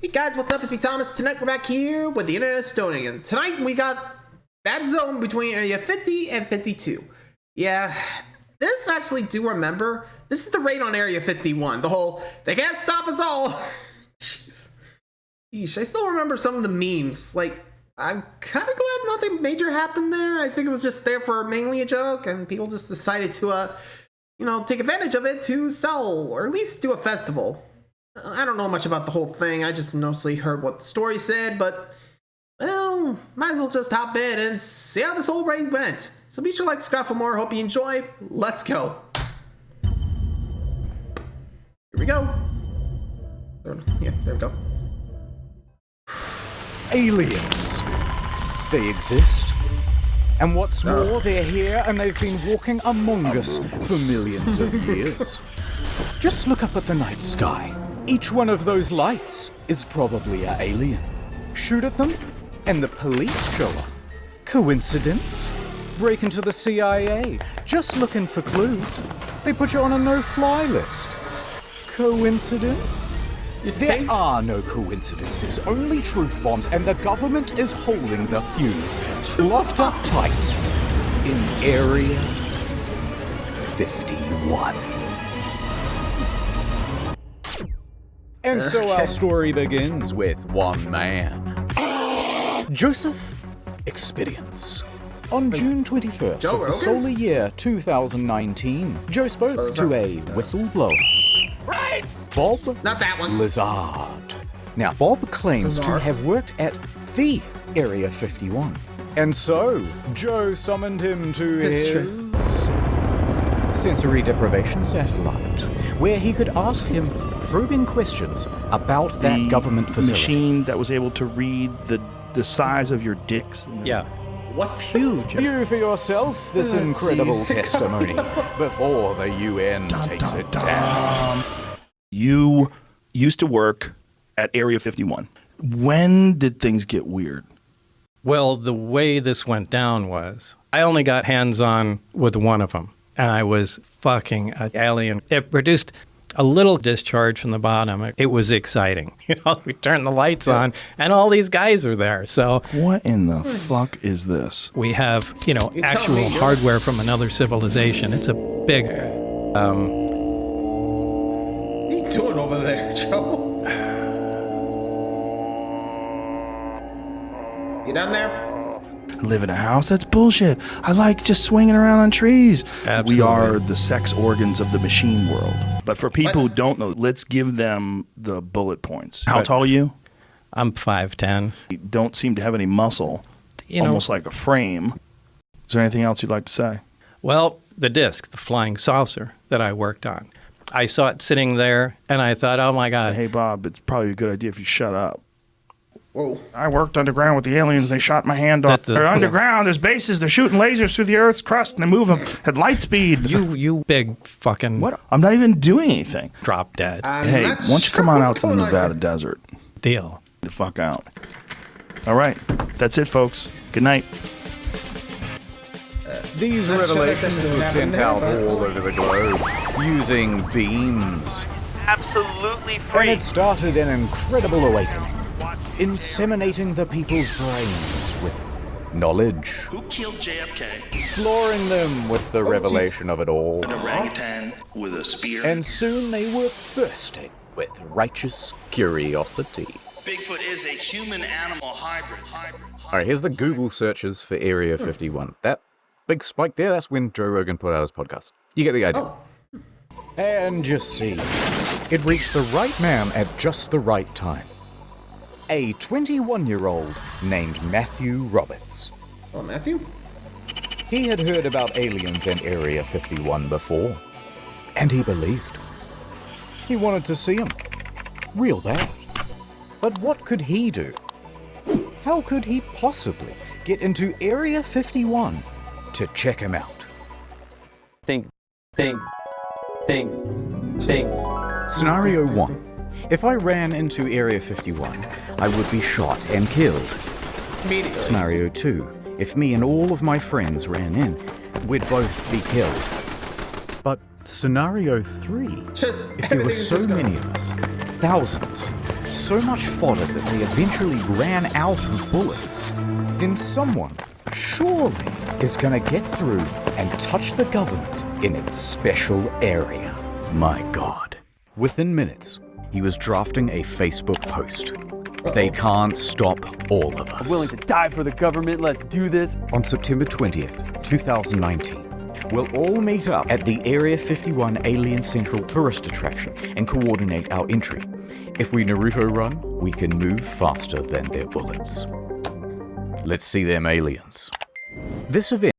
Hey guys, what's up? It's me, Thomas. Tonight we're back here with the Internet Estonian. Tonight we got that zone between Area 50 and 52. Yeah, this actually do remember. This is the raid on Area 51. The whole, they can't stop us all. Jeez. Yeesh, I still remember some of the memes. Like, I'm kind of glad nothing major happened there. I think it was just there for mainly a joke, and people just decided to, take advantage of it to sell, or at least do a festival. I don't know much about the whole thing. I just mostly heard what the story said, but, well, might as well just hop in and see how this whole raid went. So be sure to like, subscribe for more. Hope you enjoy. Let's go. Here we go. Yeah, there we go. Aliens. They exist. And what's more, they're here and they've been walking among us for millions of years. Just look up at the night sky. Each one of those lights is probably an alien. Shoot at them, and the police show up. Coincidence? Break into the CIA, just looking for clues. They put you on a no-fly list. Coincidence? There are no coincidences, only truth bombs, and the government is holding the fuse. Locked up tight in Area 51. And so our story begins with one man. Joseph Expedience. On June 21st of the solar year 2019, Joe spoke to a whistleblower. Right! Bob Not that one. Lazard. Now, Bob claims to have worked at the Area 51. And so, Joe summoned him to his sensory deprivation satellite, where he could ask him probing questions about that government facility. Machine that was able to read the size of your dicks. Yeah. What? Huge. View for yourself this incredible testimony before the UN takes it down. You used to work at Area 51. When did things get weird? Well, the way this went down was I only got hands-on with one of them, and I was fucking an alien. It produced a little discharge from the bottom. It was exciting. We turned the lights on, and all these guys are there. So What in the fuck is this? we have, actual hardware from another civilization. It's a big, What are you doing over there, Joe? You done there? Live in a house? That's bullshit. I like just swinging around on trees. Absolutely. We are the sex organs of the machine world. But for people who don't know, let's give them the bullet points. How tall are you? I'm 5'10". You don't seem to have any muscle. Almost like a frame. Is there anything else you'd like to say? Well, the disc, the flying saucer that I worked on. I saw it sitting there, and I thought, oh my God. Hey, Bob, it's probably a good idea if you shut up. Whoa. I worked underground with the aliens. They shot my hand off. They're underground. There's bases. They're shooting lasers through the Earth's crust, and they move them at light speed. You big fucking What? I'm not even doing anything. drop dead Hey, why don't you come on out to the Nevada desert? deal. The fuck out. All right. That's it, folks. Good night. These Not sure that revelations this is were happening sent there, out but- all over the globe using beams. Absolutely And free. it started an incredible awakening, inseminating the people's brains with knowledge, Who killed JFK? flooring them with the revelation of it all. An orangutan with a spear. And soon they were bursting with righteous curiosity. Bigfoot is a human-animal hybrid. Alright, here's the Google searches for Area 51. That big spike there, that's when Joe Rogan put out his podcast. You get the idea. And just see, it reached the right man at just the right time. A 21-year-old named Matthew Roberts. Oh, Matthew? He had heard about aliens in Area 51 before, and he believed. He wanted to see them. Real bad. But what could he do? How could he possibly get into Area 51 to check him out? Think. Scenario 1. If I ran into Area 51, I would be shot and killed. Immediately. Scenario 2. If me and all of my friends ran in, we'd both be killed. But Scenario 3. Just If there were everything's so just gonna- many of us, thousands. So much fodder that they eventually ran out of bullets. Then someone, surely, is gonna get through and touch the government in its special area. My God. Within minutes, he was drafting a Facebook post. They can't stop all of us. I'm willing to die for the government. Let's do this. On September 20th, 2019, we'll all meet up at the Area 51 Alien Central Tourist Attraction and coordinate our entry. If we Naruto run, we can move faster than their bullets. Let's see them aliens. This event...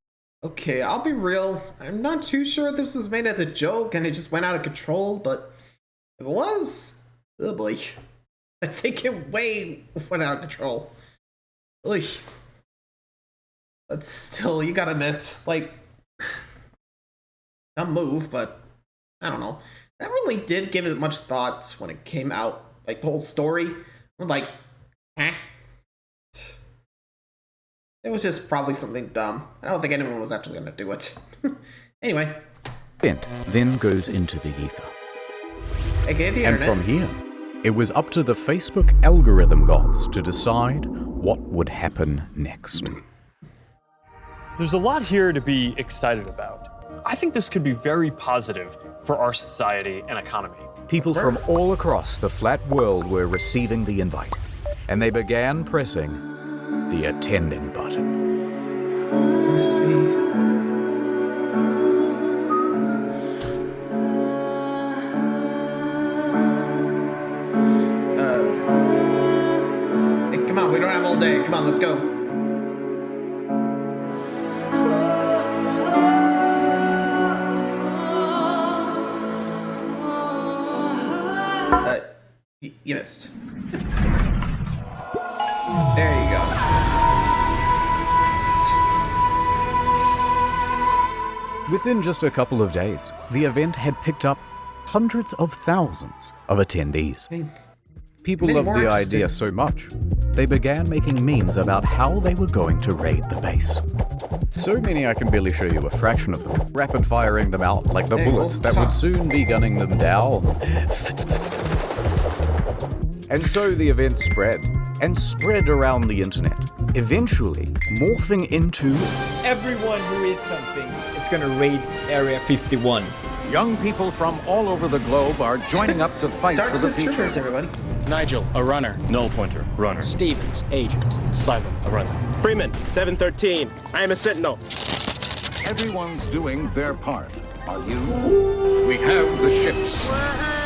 Okay, I'll be real. I'm not too sure if this was made as a joke and it just went out of control, but if it was, oh boy. I think it way went out of control. Oy. But still, you gotta admit, like, not move, but I don't know. That really did give it much thought when it came out. Like, the whole story. Like, it was just probably something dumb. I don't think anyone was actually gonna do it. Anyway. Then goes into the ether. AKA the and internet. from here, it was up to the Facebook algorithm gods to decide what would happen next. There's a lot here to be excited about. I think this could be very positive for our society and economy. People from all across the flat world were receiving the invite, and they began pressing the attending button. Where's V? Hey, come on, we don't have all day. Come on, let's go. You missed. There you go. Within just a couple of days, the event had picked up hundreds of thousands of attendees. People loved the idea so much, they began making memes about how they were going to raid the base. So many I can barely show you a fraction of them, rapid firing them out like the bullets that would soon be gunning them down. And so the event spread, and spread around the internet, eventually morphing into... Everyone who is something is gonna raid Area 51. Young people from all over the globe are joining up to fight for the future. Troopers, everybody. Nigel, a runner. Null pointer, runner. Stevens, agent. Simon, a runner. Freeman, 713. I am a sentinel. Everyone's doing their part. Are you? We have the ships.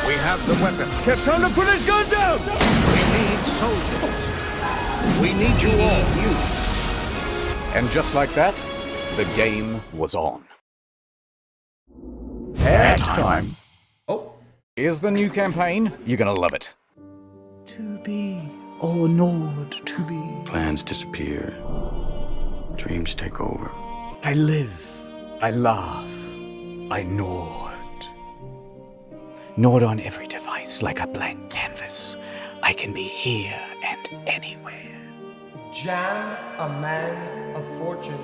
We have the weapons. Time to put his gun down! We need soldiers. We need you all. And just like that, the game was on. Ad time. Oh. Here's the new campaign. You're gonna love it. To be or not to be. Plans disappear. Dreams take over. I live. I laugh. I nod. Nod on every device like a blank canvas. I can be here and anywhere. Jam, a man of fortune.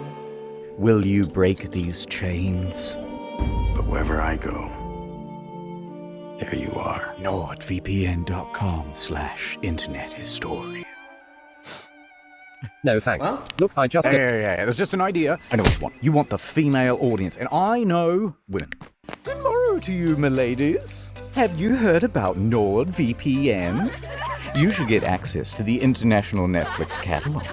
Will you break these chains? But wherever I go, there you are. NordVPN.com/internet historian. No thanks. Well, look, I just... Yeah, there's just an idea. I know what you want. You want the female audience, and I know women. Good morrow to you, miladies. Have you heard about NordVPN? You should get access to the international Netflix catalog.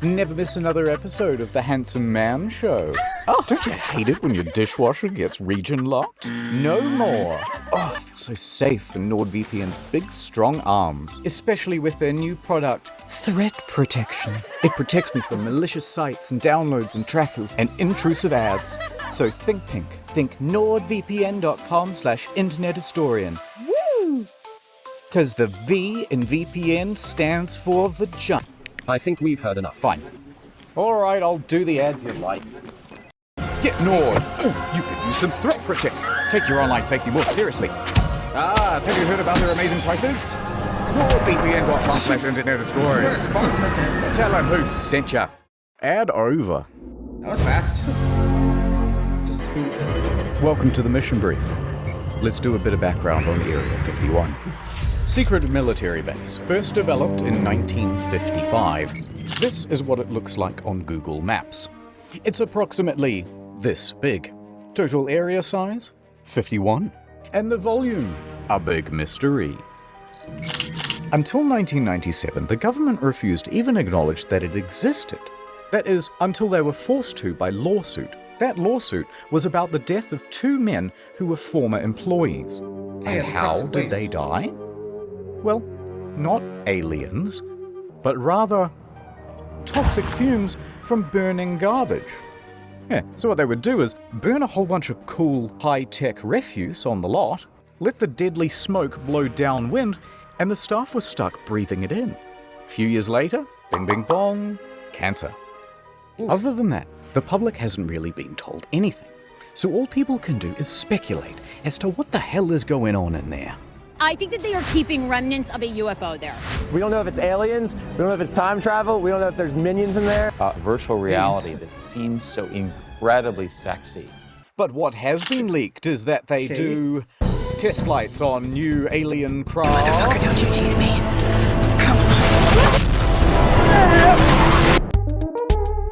Never miss another episode of The Handsome Man Show. Oh, don't you hate it when your dishwasher gets region locked? No more. Oh, I feel so safe in NordVPN's big, strong arms, especially with their new product, Threat Protection. It protects me from malicious sites and downloads and trackers and intrusive ads. So think pink. Think NordVPN.com/internet historian. Woo! Because the V in VPN stands for vagina. I think we've heard enough. Fine. All right, I'll do the ads you like. Get Nord. You could use some Threat Protect. Take your online safety more seriously. Have you heard about their amazing prices? NordVPN.com/internet historian. Tell them who sent ya. Ad over. That was fast. Just who is? Welcome to the mission brief. Let's do a bit of background on Area 51. Secret military base, first developed in 1955. This is what it looks like on Google Maps. It's approximately this big. Total area size, 51. And the volume, a big mystery. Until 1997, the government refused to even acknowledge that it existed. That is, until they were forced to by lawsuit. That lawsuit was about the death of 2 men who were former employees. And how did they die? Well, not aliens, but rather toxic fumes from burning garbage. Yeah, so what they would do is burn a whole bunch of cool, high-tech refuse on the lot, let the deadly smoke blow downwind, and the staff was stuck breathing it in. A few years later, bing bing bong, cancer. Oof. Other than that, the public hasn't really been told anything. So all people can do is speculate as to what the hell is going on in there. I think that they are keeping remnants of a UFO there. We don't know if it's aliens, we don't know if it's time travel, we don't know if there's minions in there. Virtual reality that seems so incredibly sexy. But what has been leaked is that they do test flights on new alien craft. Motherfucker, don't you tease me.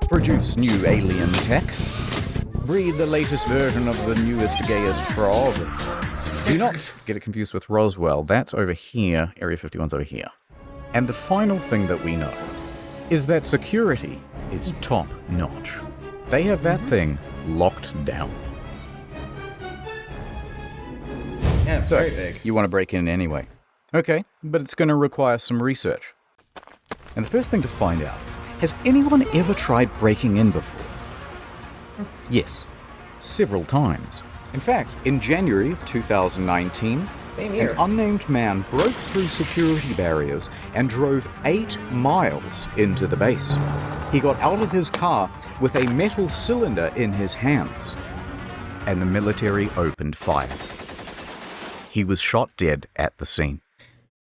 Produce new alien tech. Breed the latest version of the newest, gayest frog. Do not get it confused with Roswell. That's over here. Area 51's over here. And the final thing that we know is that security is top notch. They have that thing locked down. Yeah, it's very big. You want to break in anyway. Okay, but it's going to require some research. And the first thing to find out, has anyone ever tried breaking in before? Yes, several times. In fact, in January of 2019, an unnamed man broke through security barriers and drove 8 miles into the base. He got out of his car with a metal cylinder in his hands, and the military opened fire. He was shot dead at the scene.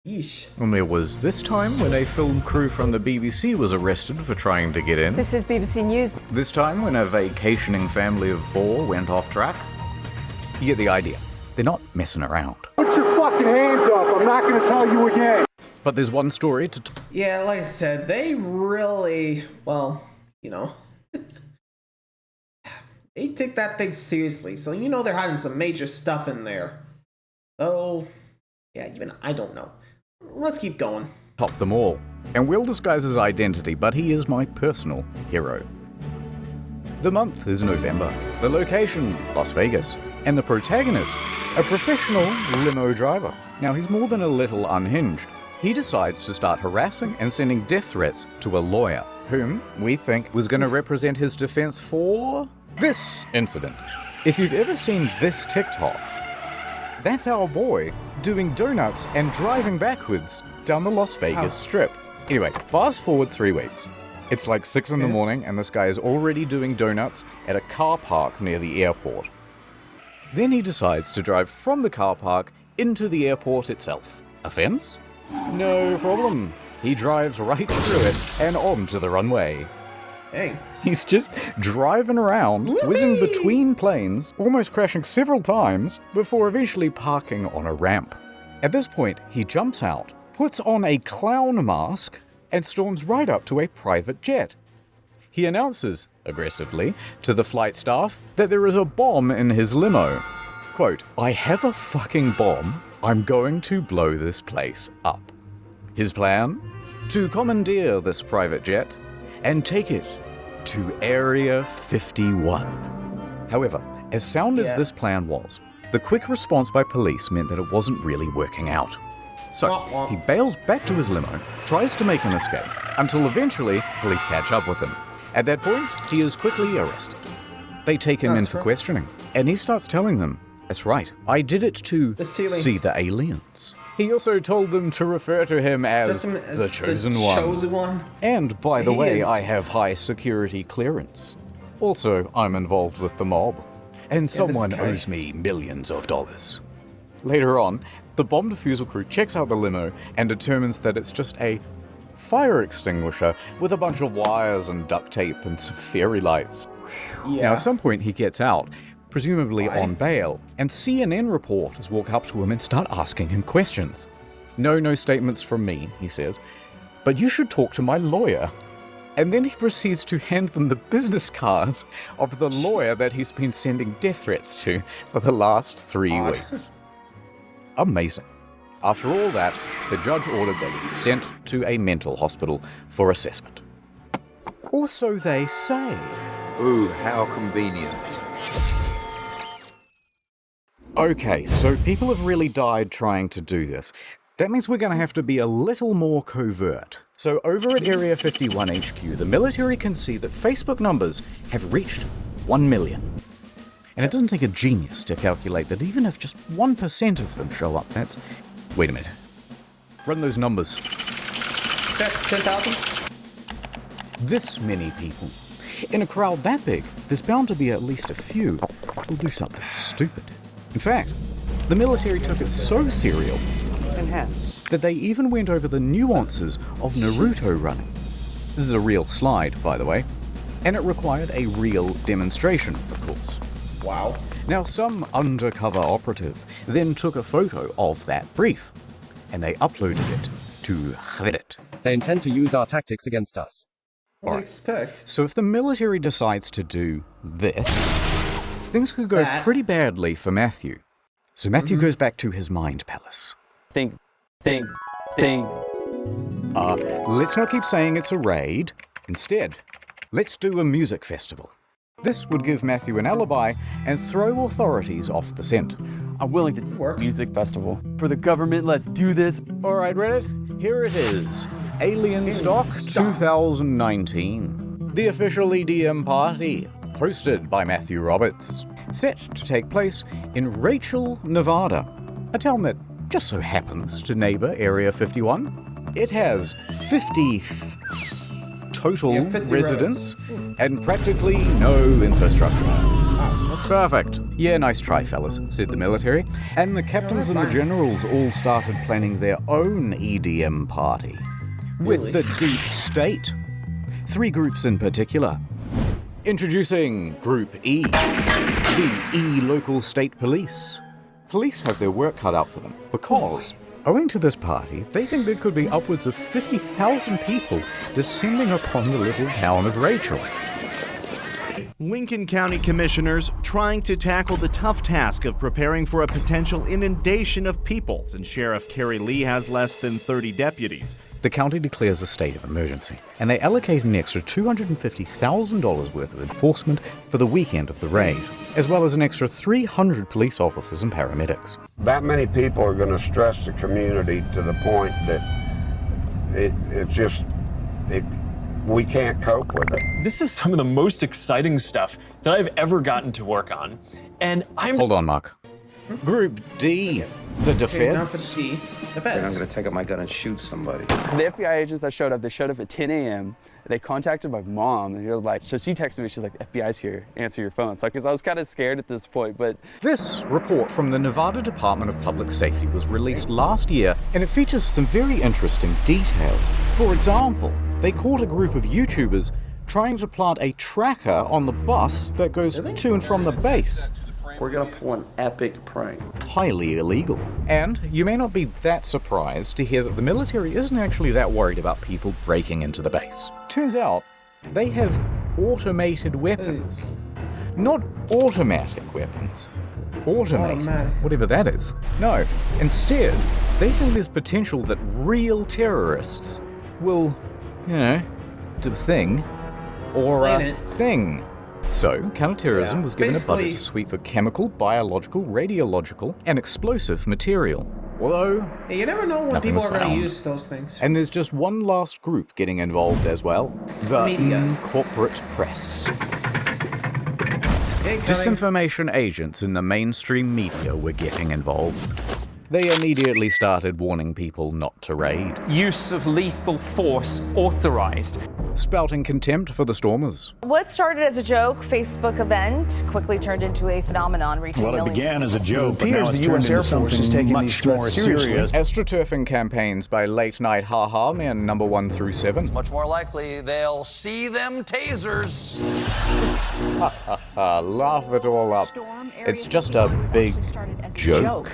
Yeesh. And there was this time when a film crew from the BBC was arrested for trying to get in. This is BBC News. This time when a vacationing family of 4 went off track. You get the idea. They're not messing around. Put your fucking hands up. I'm not going to tell you again. But there's one story to... Yeah, like I said, they really, well, you know, they take that thing seriously. So, you know, they're hiding some major stuff in there. So, yeah, even I don't know. Let's keep going. Top them all. And will disguise his identity, but he is my personal hero. The month is November. The location, Las Vegas. And the protagonist, a professional limo driver. Now, he's more than a little unhinged. He decides to start harassing and sending death threats to a lawyer, whom we think was going to represent his defense for this incident. If you've ever seen this TikTok, that's our boy doing donuts and driving backwards down the Las Vegas Strip. Anyway, fast forward 3 weeks. It's like 6 in the morning and this guy is already doing donuts at a car park near the airport. Then he decides to drive from the car park into the airport itself. Offense? No problem. He drives right through it and onto the runway. Hey. He's just driving around, whizzing between planes, almost crashing several times, before eventually parking on a ramp. At this point, he jumps out, puts on a clown mask, and storms right up to a private jet. He announces, aggressively, to the flight staff that there is a bomb in his limo. Quote, "I have a fucking bomb. I'm going to blow this place up." His plan? To commandeer this private jet and take it to Area 51. However, as sound as this plan was, the quick response by police meant that it wasn't really working out. So, he bails back to his limo, tries to make an escape, until eventually police catch up with him. At that point, he is quickly arrested. They take him in for questioning, and he starts telling them, "That's right, I did it to see the aliens." He also told them to refer to him as the Chosen One. And by the way, I have high security clearance. Also, I'm involved with the mob, and someone owes me millions of dollars. Later on, the bomb defusal crew checks out the limo and determines that it's just a fire extinguisher with a bunch of wires and duct tape and some fairy lights. Now, at some point, he gets out, presumably on bail, and CNN reporters walk up to him and start asking him questions. No statements from me, he says, but you should talk to my lawyer. And then he proceeds to hand them the business card of the lawyer that he's been sending death threats to for the last 3 weeks. Amazing. After all that, the judge ordered that he be sent to a mental hospital for assessment. Or so they say. Ooh, how convenient. Okay, so people have really died trying to do this. That means we're going to have to be a little more covert. So over at Area 51 HQ, the military can see that Facebook numbers have reached 1 million. And it doesn't take a genius to calculate that even if just 1% of them show up, that's... Wait a minute. Run those numbers. 10,000? This many people. In a crowd that big, there's bound to be at least a few who'll do something stupid. In fact, the military took it so serial that they even went over the nuances of Naruto running. This is a real slide, by the way, and it required a real demonstration, of course. Wow. Now, some undercover operative then took a photo of that brief, and they uploaded it to Reddit. They intend to use our tactics against us. What do you expect? So if the military decides to do this, things could go pretty badly for Matthew. So Matthew goes back to his mind palace. Think. Let's not keep saying it's a raid. Instead, let's do a music festival. This would give Matthew an alibi and throw authorities off the scent. I'm willing to work. Music festival. For the government, let's do this. Alright, Reddit, here it is. Alien Stock 2019. The official EDM party, hosted by Matthew Roberts. Set to take place in Rachel, Nevada, a town that just so happens to neighbor Area 51. It has 50 total 50 residents and practically no infrastructure. Perfect. Yeah, nice try, fellas, said the military. And the captains and the generals all started planning their own EDM party. With the deep state. 3 groups in particular. Introducing Group E, the E local state police. Police have their work cut out for them because, owing to this party, they think there could be upwards of 50,000 people descending upon the little town of Rachel. Lincoln County commissioners trying to tackle the tough task of preparing for a potential inundation of people, and Sheriff Kerry Lee has less than 30 deputies. The county declares a state of emergency, and they allocate an extra $250,000 worth of enforcement for the weekend of the raid, as well as an extra 300 police officers and paramedics. That many people are going to stress the community to the point that we can't cope with it. This is some of the most exciting stuff that I've ever gotten to work on, and I'm... Hold on, Mark. Group D, the defense. Then I'm going to take out my gun and shoot somebody. So the FBI agents that showed up, they showed up at 10 a.m. They contacted my mom, and so she texted me, she's like, FBI's here, answer your phone. So, because I was kind of scared at this point, but... This report from the Nevada Department of Public Safety was released last year, and it features some very interesting details. For example, they caught a group of YouTubers trying to plant a tracker on the bus that goes to and from the base. We're going to pull an epic prank. Highly illegal. And you may not be that surprised to hear that the military isn't actually that worried about people breaking into the base. Turns out, they have automated weapons. Not automatic weapons. Automated. Whatever that is. No, instead, they think there's potential that real terrorists will, do the thing, or a thing. So, counterterrorism was given a budget to sweep for chemical, biological, radiological, and explosive material. Although, you never know when people are going to use those things. And there's just one last group getting involved as well. The corporate press. Disinformation agents in the mainstream media were getting involved. They immediately started warning people not to raid. Use of lethal force authorized. Spouting contempt for the stormers. What started as a joke Facebook event quickly turned into a phenomenon reaching millions. Well, it began as a joke, but now it's turned into something much more serious. Astroturfing campaigns by late-night ha-ha men number 1 through 7. It's much more likely they'll see them tasers. Laugh it all up. It's just a big joke.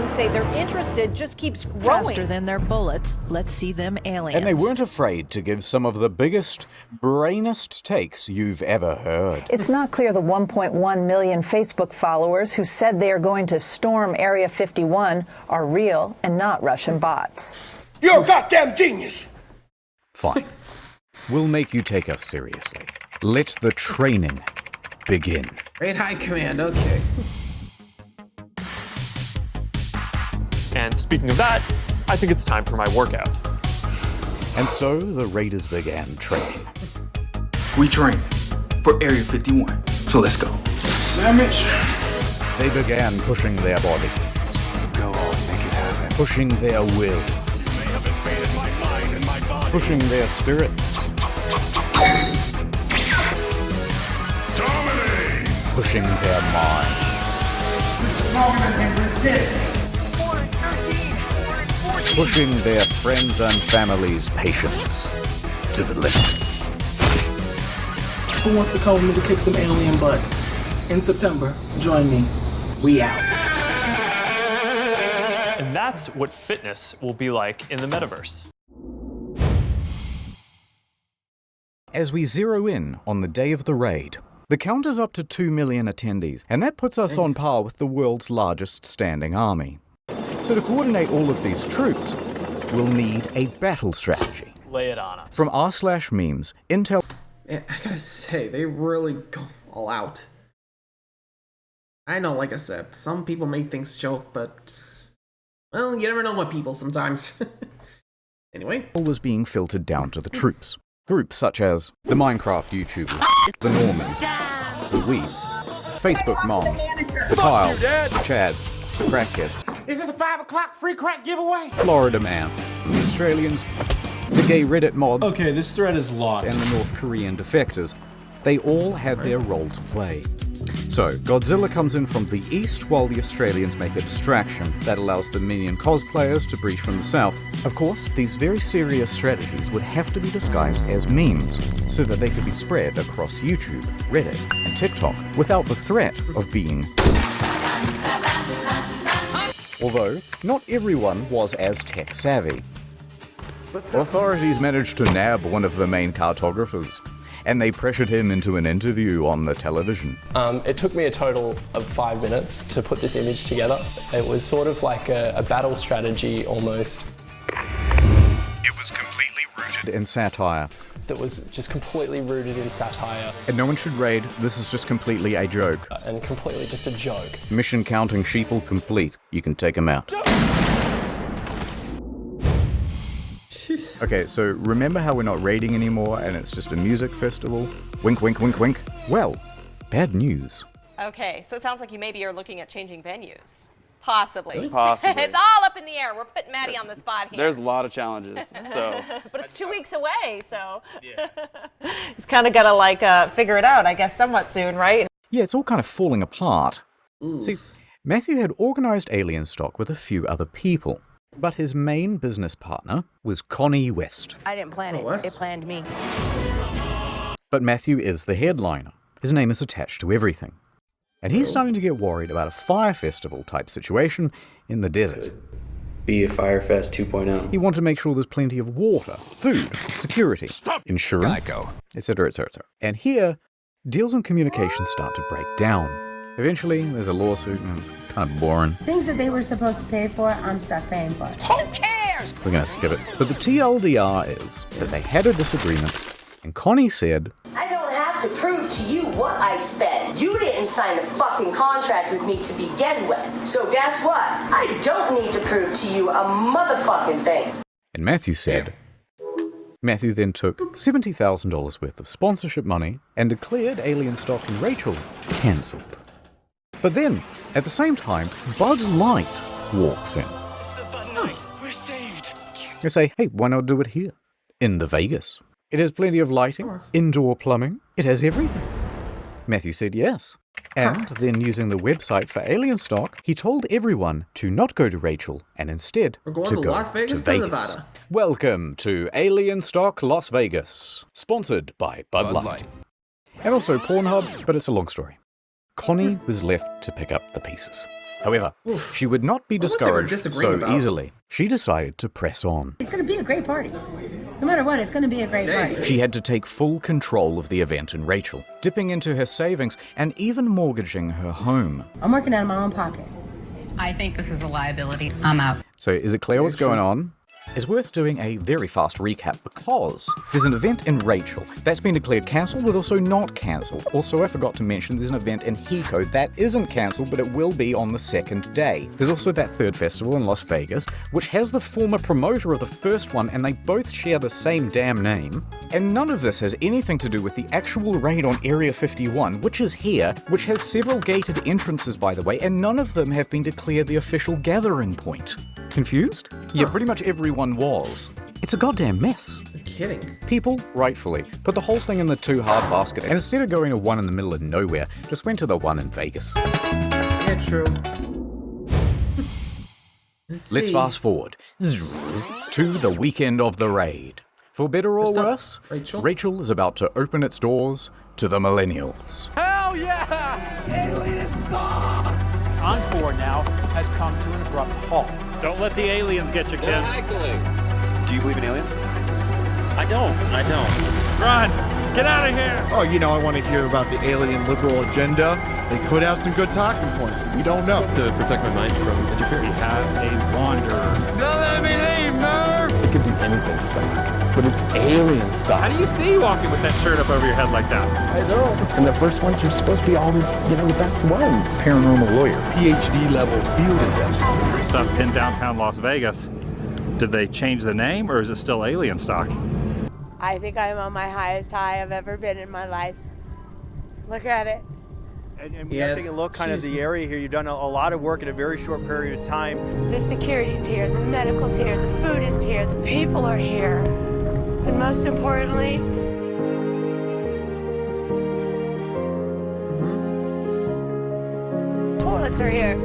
say they're interested just keeps growing. Faster than their bullets. Let's see them aliens. And they weren't afraid to give some of the biggest, brainest takes you've ever heard. It's not clear the 1.1 million Facebook followers who said they are going to storm Area 51 are real and not Russian bots. You're a goddamn genius! Fine. We'll make you take us seriously. Let the training begin. Raid High Command, okay. And speaking of that, I think it's time for my workout. And so the Raiders began training. We train for Area 51, so let's go. Sandwich. They began pushing their bodies. Go on, make it happen. Pushing their will. Pushing their spirits. Dominate! Pushing their minds. Pushing their friends and family's patience to the limit. Who wants to come with me to kick some alien butt? In September, join me. We out. And that's what fitness will be like in the metaverse. As we zero in on the day of the raid, the count is up to 2 million attendees, and that puts us on par with the world's largest standing army. So to coordinate all of these troops, we'll need a battle strategy. Lay it on us. From r/memes, Intel... I gotta say, they really go all out. I know, like I said, some people make things joke, but... well, you never know what people sometimes. Anyway. was being filtered down to the troops. Groups such as the Minecraft YouTubers, the Normans, the Weebs, Facebook Moms, the Kyles, the Chads, the Crackheads, Is this a 5 o'clock free crack giveaway? Florida Man, the Australians, the gay Reddit mods, okay, this thread is locked, and the North Korean defectors. They all had their role to play. So, Godzilla comes in from the east while the Australians make a distraction that allows the Minion cosplayers to breach from the south. Of course, these very serious strategies would have to be disguised as memes so that they could be spread across YouTube, Reddit, and TikTok without the threat of being... Although, not everyone was as tech-savvy. Authorities managed to nab one of the main cartographers, and they pressured him into an interview on the television. It took me a total of 5 minutes to put this image together. It was sort of like a battle strategy almost. It was completely rooted in satire. That was just completely rooted in satire. And no one should raid, this is just completely a joke. And completely just a joke. Mission counting sheeple complete. You can take them out. Okay, so remember how we're not raiding anymore and it's just a music festival? Wink, wink, wink, wink. Well, bad news. Okay, so it sounds like you maybe are looking at changing venues. Possibly. Possibly. It's all up in the air. We're putting Maddie on the spot here. There's a lot of challenges, so. But it's 2 weeks away, so. It's kind of got to like figure it out, I guess, somewhat soon, right? Yeah, it's all kind of falling apart. See, Matthew had organized Alien Stock with a few other people, but his main business partner was Connie West. I didn't plan it. It planned me. But Matthew is the headliner. His name is attached to everything. And he's starting to get worried about a fire festival type situation in the desert. Be a Firefest 2.0. He wanted to make sure there's plenty of water, food, security, insurance, etc., etc. And here, deals and communications start to break down. Eventually, there's a lawsuit, and it's kind of boring. Things that they were supposed to pay for, I'm stuck paying for. Who cares? We're going to skip it. But the TLDR is that they had a disagreement, and Connie said, I don't have to prove to you what I spent. You didn't sign a fucking contract with me to begin with. So guess what? I don't need to prove to you a motherfucking thing. And Matthew said, Matthew then took $70,000 worth of sponsorship money and declared Alien Stock and Rachel cancelled. But then, at the same time, Bud Light walks in. It's the Bud Night. We're saved. They say, hey, why not do it here? In the Vegas. It has plenty of lighting, indoor plumbing, it has everything. Matthew said yes. And then using the website for Alien Stock, he told everyone to not go to Rachel and instead to go Las Vegas, to Vegas. Welcome to Alien Stock Las Vegas, sponsored by Bud Light. And also Pornhub, but it's a long story. Connie was left to pick up the pieces. However, she would not be discouraged so about. easily. She decided to press on. It's going to be a great party. No matter what, it's going to be a great party. She had to take full control of the event in Rachel, dipping into her savings and even mortgaging her home. I'm working out of my own pocket. I think this is a liability. I'm out. So is it clear what's going on? It's worth doing a very fast recap because there's an event in Rachel that's been declared cancelled but also not cancelled. Also, I forgot to mention there's an event in Hiko that isn't cancelled but it will be on the second day. There's also that third festival in Las Vegas, which has the former promoter of the first one and they both share the same damn name. And none of this has anything to do with the actual raid on Area 51, which is here, which has several gated entrances by the way, and none of them have been declared the official gathering point. Confused? Yeah, pretty much everyone was. It's a goddamn mess. You're kidding. People, rightfully, put the whole thing in the too hard basket, and instead of going to one in the middle of nowhere, just went to the one in Vegas. Yeah, true. Let's fast forward to the weekend of the raid. For better or worse, Rachel is about to open its doors to the millennials. Hell yeah! Alien Star! Encore now has come to an abrupt halt. Don't let the aliens get you, kid. Do you believe in aliens? I don't. Run! Get out of here! Oh, you know, I want to hear about the alien liberal agenda. They could have some good talking points. We don't know. To protect my mind from interference. We have a wanderer. Don't let me leave, Murph! It could be anything stuff, but it's alien stuff. How do you see you walking with that shirt up over your head like that? I know. And the first ones are supposed to be always, the best ones. Paranormal lawyer, PhD level field investigator. Stuff in downtown Las Vegas. Did they change the name or is it still alien stock? I think I'm on my highest high I've ever been in my life. Look at it. And we have taken a look kind of the area here. You've done a lot of work in a very short period of time. The security's here, the medical's here, the food is here, the people are here. And most importantly, toilets are here.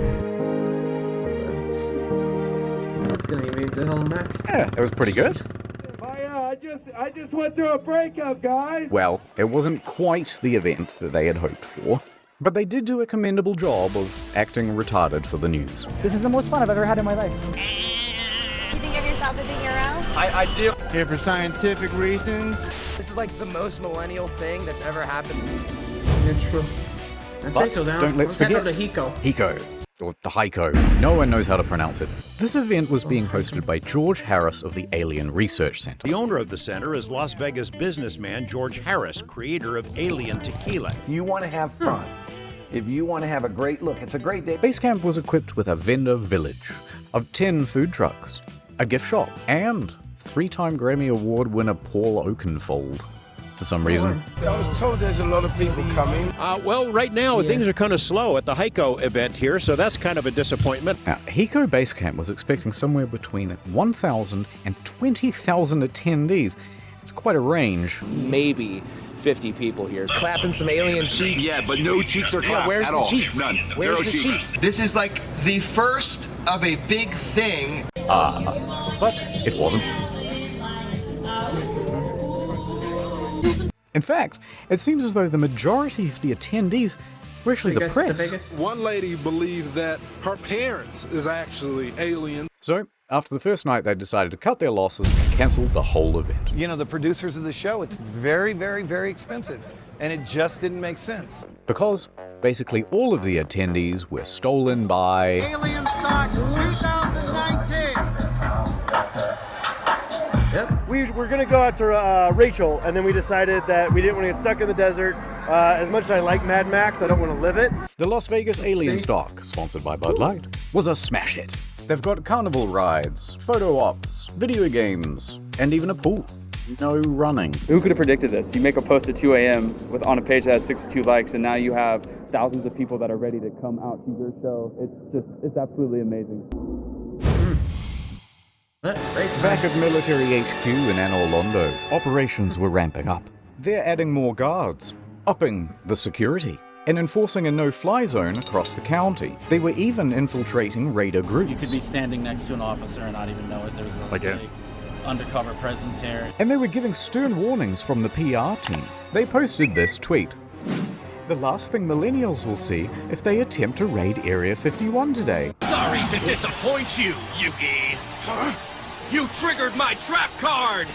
That's gonna be the hell back. Yeah, it was pretty good. I just went through a breakup, guys. Well, it wasn't quite the event that they had hoped for, but they did do a commendable job of acting retarded for the news. This is the most fun I've ever had in my life. You think of yourself as a hero? I do. Here for scientific reasons. This is like the most millennial thing that's ever happened. Yeah, true. That's But Rachel down. don't let's head forget over to Hiko. Hiko, or the Heiko. No one knows how to pronounce it. This event was being hosted by George Harris of the Alien Research Center. The owner of the center is Las Vegas businessman George Harris, creator of Alien Tequila. If you want to have fun, if you want to have a great look, it's a great day. Base camp was equipped with a vendor village of 10 food trucks, a gift shop, and 3-time Grammy Award winner Paul Oakenfold. For some reason. I was told there's a lot of people coming. Well, right now things are kind of slow at the Heiko event here, so that's kind of a disappointment. Now, Hiko Base Camp was expecting somewhere between 1,000 and 20,000 attendees. It's quite a range. Maybe 50 people here. Clapping some alien cheeks. Yeah, but no cheeks are clapped where's at the all. cheeks? None. Where's Zero the cheeks? This is like the first of a big thing. But it wasn't. In fact, it seems as though the majority of the attendees were actually the press. One lady believes that her parents is actually alien. So, after the first night, they decided to cut their losses and cancel the whole event. You know, the producers of the show, it's very, very, very expensive. And it just didn't make sense. Because basically all of the attendees were stolen by Alien Stock 2019. Yep. We were going to go out to Rachel, and then we decided that we didn't want to get stuck in the desert. As much as I like Mad Max, I don't want to live it. The Las Vegas Alien Stock, sponsored by Bud Light, was a smash hit. They've got carnival rides, photo ops, video games, and even a pool. No running. Who could have predicted this? You make a post at 2 a.m. on a page that has 62 likes, and now you have thousands of people that are ready to come out to your show. It's absolutely amazing. Back at Military HQ in Anne Orlando, operations were ramping up. They're adding more guards, upping the security, and enforcing a no-fly zone across the county. They were even infiltrating raider groups. You could be standing next to an officer and not even know it. There's a undercover presence here. And they were giving stern warnings from the PR team. They posted this tweet. The last thing millennials will see if they attempt to raid Area 51 today. Sorry to disappoint you, Yugi. Huh? You triggered my trap card!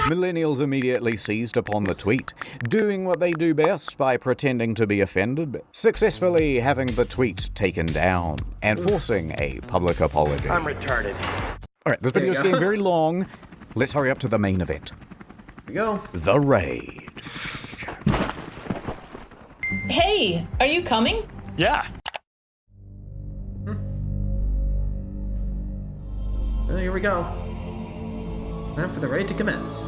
Millennials immediately seized upon the tweet, doing what they do best by pretending to be offended, successfully having the tweet taken down, and forcing a public apology. I'm retarded. Alright, this video's getting very long. Let's hurry up to the main event. Here we go. The raid. Hey, are you coming? Yeah. Well, here we go. Time for the raid to commence.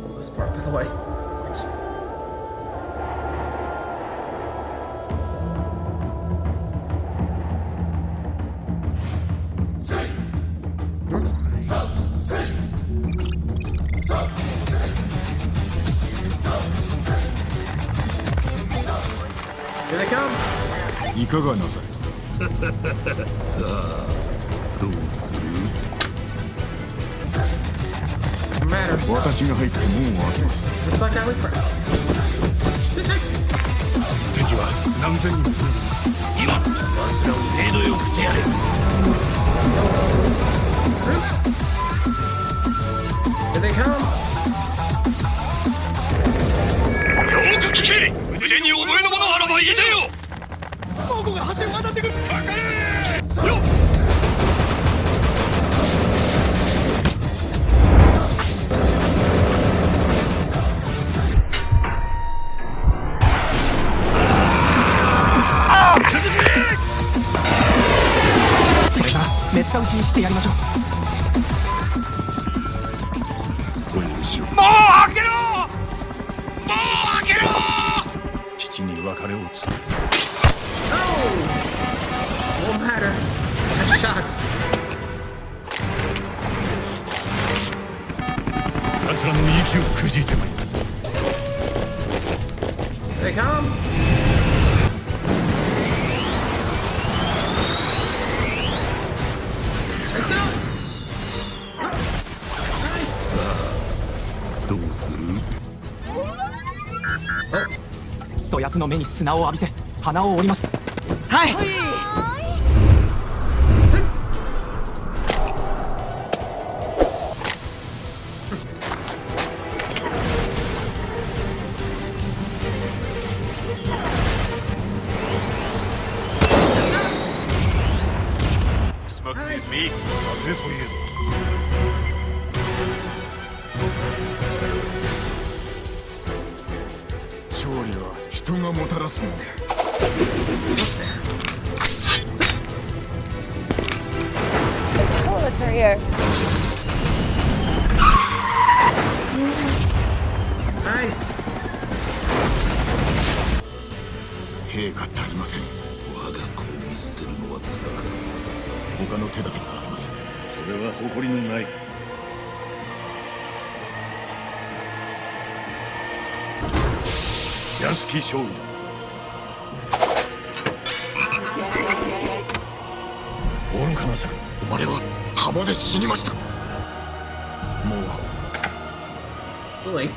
Pull this part, by the way. Here they come. いかがなされたさあどうする 私が入って門を開けます Just like how we press. 敵は何千人もいます今奴らを程度よくしてやれ Here they come. よく聞け腕に覚えのものあらば言えてよここが橋を渡ってくるバカ野郎よっそれからめった打ちにしてやりましょうお許しをもう開けろもう開けろ父に別れを告げ Won't matter. Nice shot. 奴らの息をくじいてまいった Here they come. Let's go. Nice. さあどうするそやつの目に砂を浴びせ鼻を折りますはい Smoking these meats. 風といえど勝利は人がもたらすもの Toilets are here. Nice. 兵が足りません我が子を見捨てるのはつらく他の手立てがありますそれは誇りのない屋敷勝利だ愚かなさ生まれは浜で死にましたもう Too late.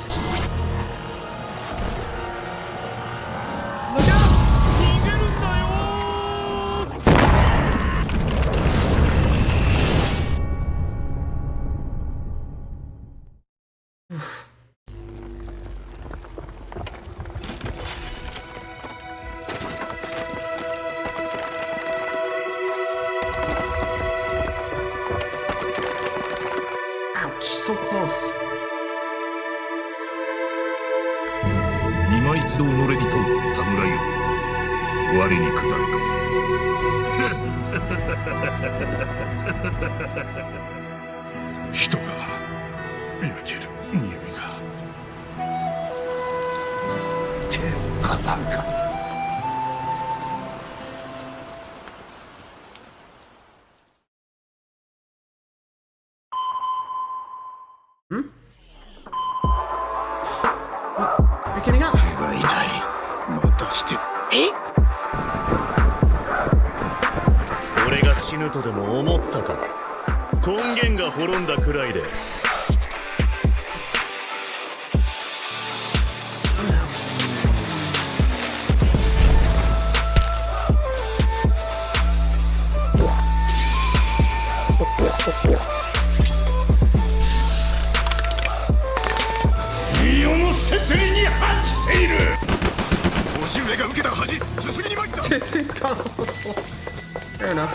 Ouch, so close. 今一度己に問う侍よ我に下るか人が焼ける匂いが手を貸さんかYou're getting up. 手がいないまたして俺が死ぬとでも思ったか根源が滅んだくらいで It's gone. Fair enough.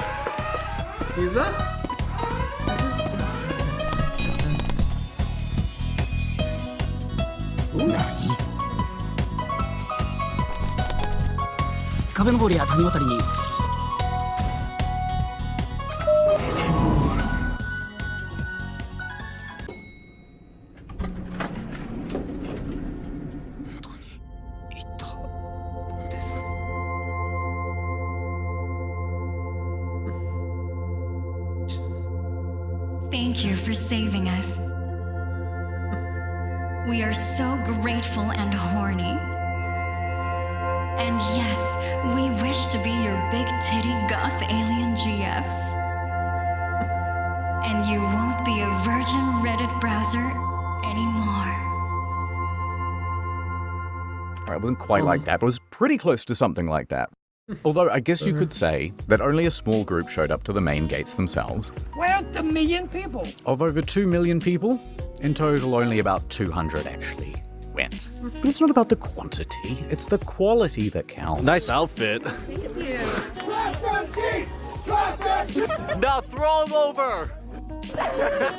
Use us. Ooh. 壁登りや谷渡りに Thank you for saving us. We are so grateful and horny. And yes, we wish to be your big titty goth alien GFs. And you won't be a virgin Reddit browser anymore. It wasn't quite like that, but it was pretty close to something like that. Although I guess you could say that only a small group showed up to the main gates themselves. Well, a million people. Of over 2 million people, in total only about 200 actually went. But it's not about the quantity, it's the quality that counts. Nice outfit. Thank you. Now throw him over!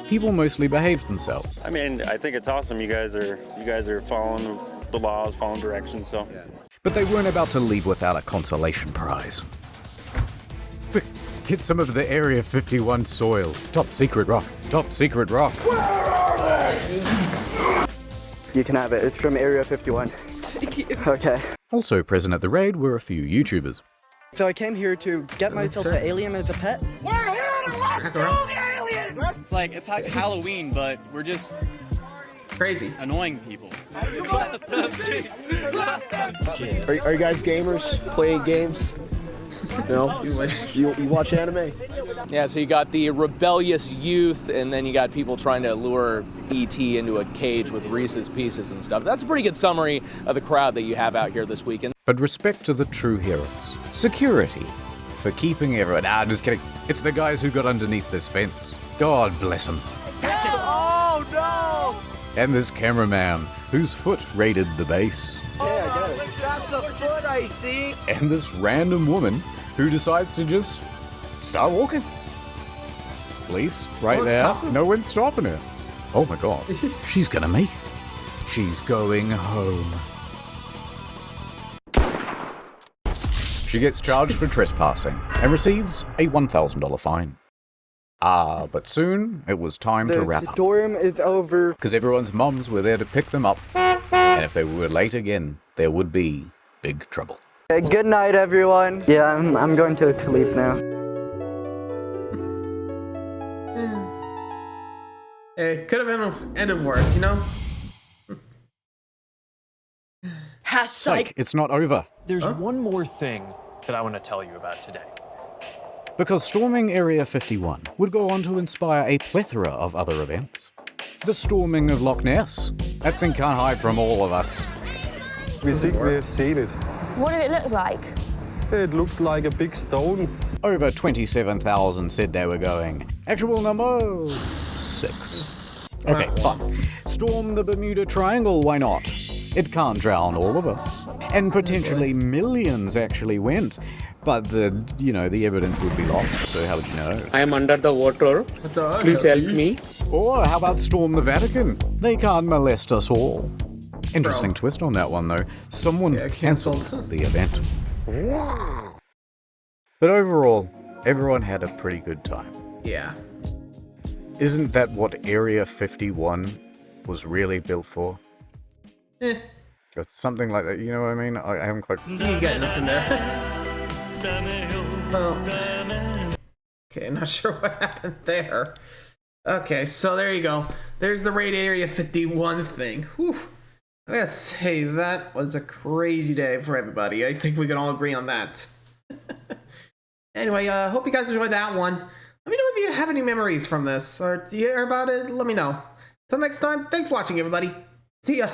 People mostly behaved themselves. I mean, I think it's awesome. You guys are following the laws, following directions, so. Yeah. But they weren't about to leave without a consolation prize. Get some of the Area 51 soil. Top secret rock. Top secret rock. Where are they? You can have it. It's from Area 51. Thank you. Okay. Also present at the raid were a few YouTubers. So I came here to get myself an alien as a pet. We're here to rescue the alien! It's like Halloween, but we're just crazy, annoying people. Are you guys gamers? Playing games? No? You watch anime? Yeah, so you got the rebellious youth, and then you got people trying to lure E.T. into a cage with Reese's Pieces and stuff. That's a pretty good summary of the crowd that you have out here this weekend. But respect to the true heroes. Security. For keeping everyone... just kidding. It's the guys who got underneath this fence. God bless them. Oh, no! And this cameraman, whose foot raided the base. Yeah, I get it. That's a foot I see. And this random woman who decides to just start walking. Police, right there. No one's stopping her. Oh my god. She's gonna make it. She's going home. She gets charged for trespassing and receives a $1,000 fine. But soon it was time to wrap up. The storm is over. Because everyone's mums were there to pick them up. And if they were late again, there would be big trouble. Good night, everyone. Yeah, I'm going to sleep now. It could have been ended worse, you know? Psych, it's not over. There's one more thing that I want to tell you about today. Because storming Area 51 would go on to inspire a plethora of other events. The storming of Loch Ness. That thing can't hide from all of us. We think we've seen it. What did it look like? It looks like a big stone. Over 27,000 said they were going. Actual number 6. Okay, fine. Storm the Bermuda Triangle, why not? It can't drown all of us. And potentially millions actually went. But the evidence would be lost, so how would you know? I am under the water. Please help me. Or how about storm the Vatican? They can't molest us all. Interesting twist on that one, though. Someone cancelled the event. But overall, everyone had a pretty good time. Yeah. Isn't that what Area 51 was really built for? It's something like that, you know what I mean? I haven't quite... You got nothing there. Well, okay, I'm not sure what happened there. Okay, so there you go. There's the raid Area 51 thing. Whew. I gotta say, that was a crazy day for everybody. I think we can all agree on that. Anyway, hope you guys enjoyed that one. Let me know if you have any memories from this, or do you hear about it? Let me know. Till next time, thanks for watching, everybody. See ya.